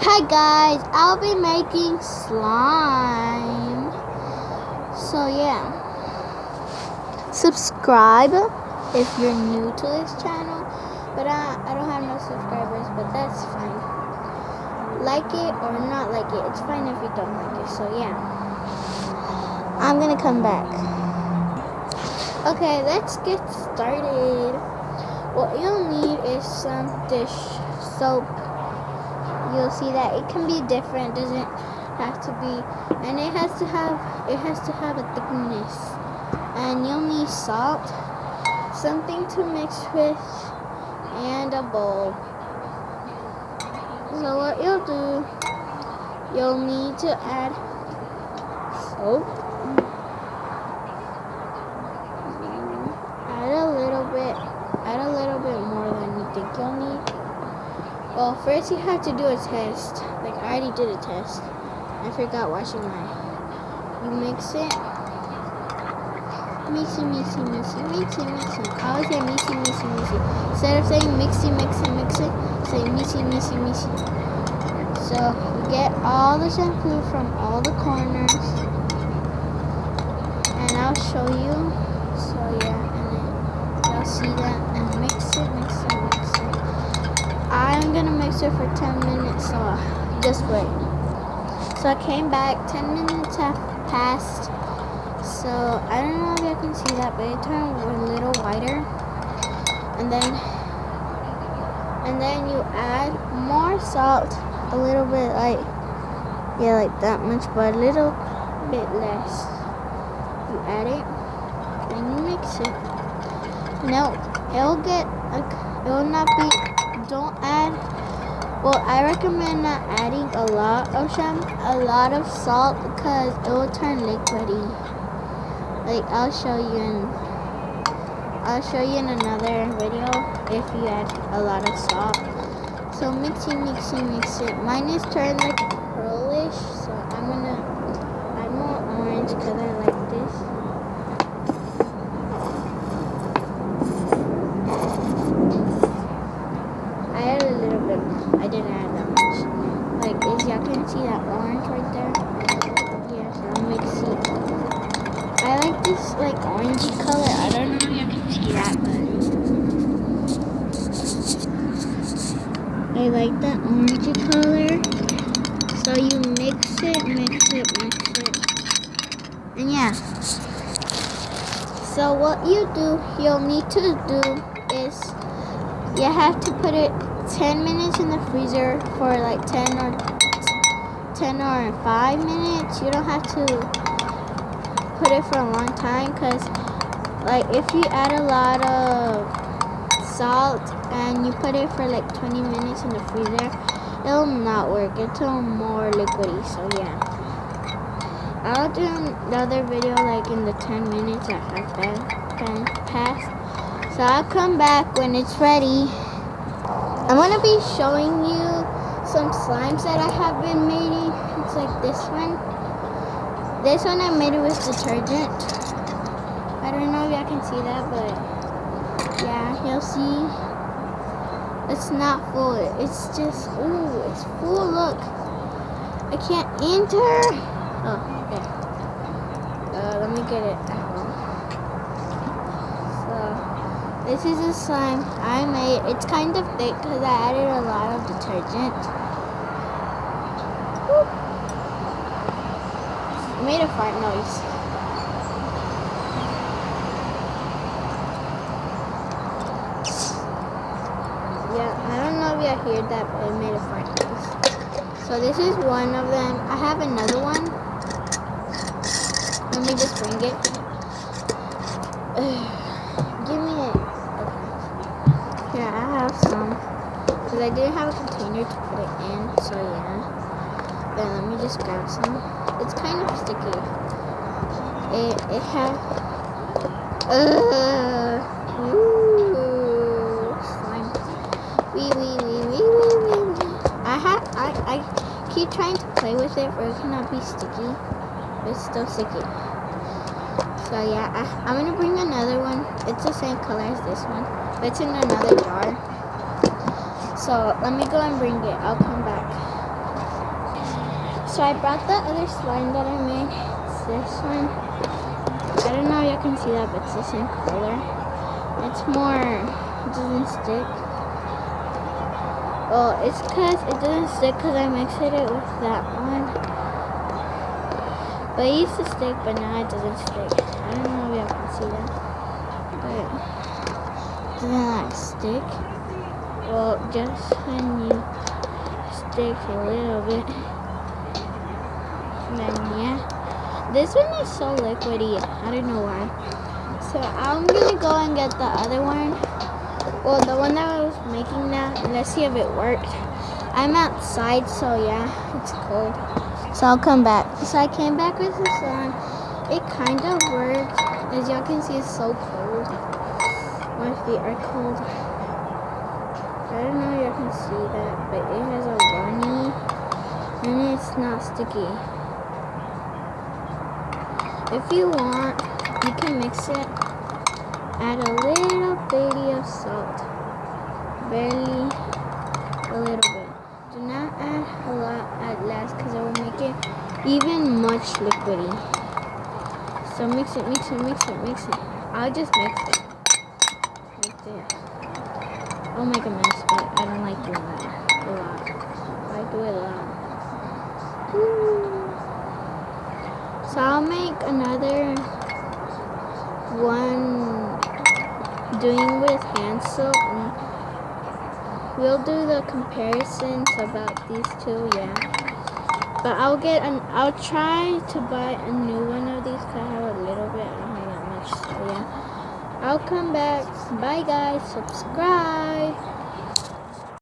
Hi guys, I'll be making slime. So yeah, subscribe if you're new to this channel. But I don't have no subscribers, but that's fine. Like it or not like it, it's fine if you don't like it. So yeah, I'm gonna come back. Okay, let's get started. What you'll need is some dish soap. You'll see that it can be different, doesn't have to be, and it has to have a thickness. And you'll need salt, something to mix with, and a bowl. So what you'll do, you'll need to add soap, add a little bit more than you think you'll need. Well, first you have to do a test. Like I already did a test. I forgot washing my. You mix it. Mixy. I always say mixy. Instead of saying mixy, say mixy. So you get all the shampoo from all the corners. And I'll show you. So yeah, and then you'll see that and mix it. I'm gonna mix it for 10 minutes, so just wait. So I came back, 10 minutes have passed. So I don't know if you can see that, but it turned a little whiter. And then you add more salt, a little bit like that much, but a little bit less. You add it and you mix it. No, it will not be. Don't add. Well, I recommend not adding a lot of salt because it will turn liquidy. Like I'll show you in another video if you add a lot of salt. So mix it. Mine is turned like pearlish, so I'm gonna add more orange because I like this. I didn't add that much. Like, as y'all can see that orange right there. Yeah, so I'll mix it. I like this, like, orangey color. I don't know if y'all can see that, but I like that orangey color. So you mix it. And yeah. So what you'll need to do is you have to put it 10 minutes in the freezer for like 10 or 5 minutes. You don't have to put it for a long time because like if you add a lot of salt and you put it for like 20 minutes in the freezer, it'll not work. It'll more liquidy. So yeah, I'll do another video like in the 10 minutes that have passed. So I'll come back when it's ready. I'm going to be showing you some slimes that I have been making. It's like this one. This one I made it with detergent. I don't know if y'all can see that, but yeah, you'll see. It's not full. It's just, ooh, it's full. Look. I can't enter. Oh, okay. Let me get it. This is a slime I made. It's kind of thick because I added a lot of detergent. Woo. I made a fart noise. Yeah, I don't know if you heard that, but I made a fart noise. So this is one of them. I have another one. Let me just bring it. Give me it. Yeah, I have some because I didn't have a container to put it in, so yeah. Then let me just grab some. It's kind of sticky. It has slime. I keep trying to play with it for it cannot be sticky, but it's still sticky. So yeah, I'm gonna bring another one. It's the same color as this one, but it's in another jar. So let me go and bring it. I'll come back. So I brought the other slime that I made. It's this one. I don't know if you can see that, but it's the same color. It's more, it doesn't stick. Well, it's because it doesn't stick because I mixed it with that one. But it used to stick, but now it doesn't stick. I don't know if y'all can see that. But it doesn't like stick. Well, just when you stick a little bit. And then yeah. This one is so liquidy. I don't know why. So I'm gonna go and get the other one. Well, the one that I was making now. And let's see if it worked. I'm outside, so yeah, it's cold. So I'll come back. So I came back with this one. It kind of worked. As y'all can see, it's so cold. My feet are cold. I don't know if y'all can see that, but it has a runny and it's not sticky. If you want, you can mix it. Add a little bitty of salt. Barely a little bit. Do not add a lot at last because it will make it even much liquidy. So mix it, mix it, mix it, mix it. I'll just mix it. Right there. I'll make a mess, but I don't like doing that a lot. I do it a lot. So I'll make another one doing with hand soap. And we'll do the comparisons about these two, yeah. But I'll try to buy a new one of these because I have a little bit. I don't have that much, so yeah. I'll come back. Bye guys. Subscribe.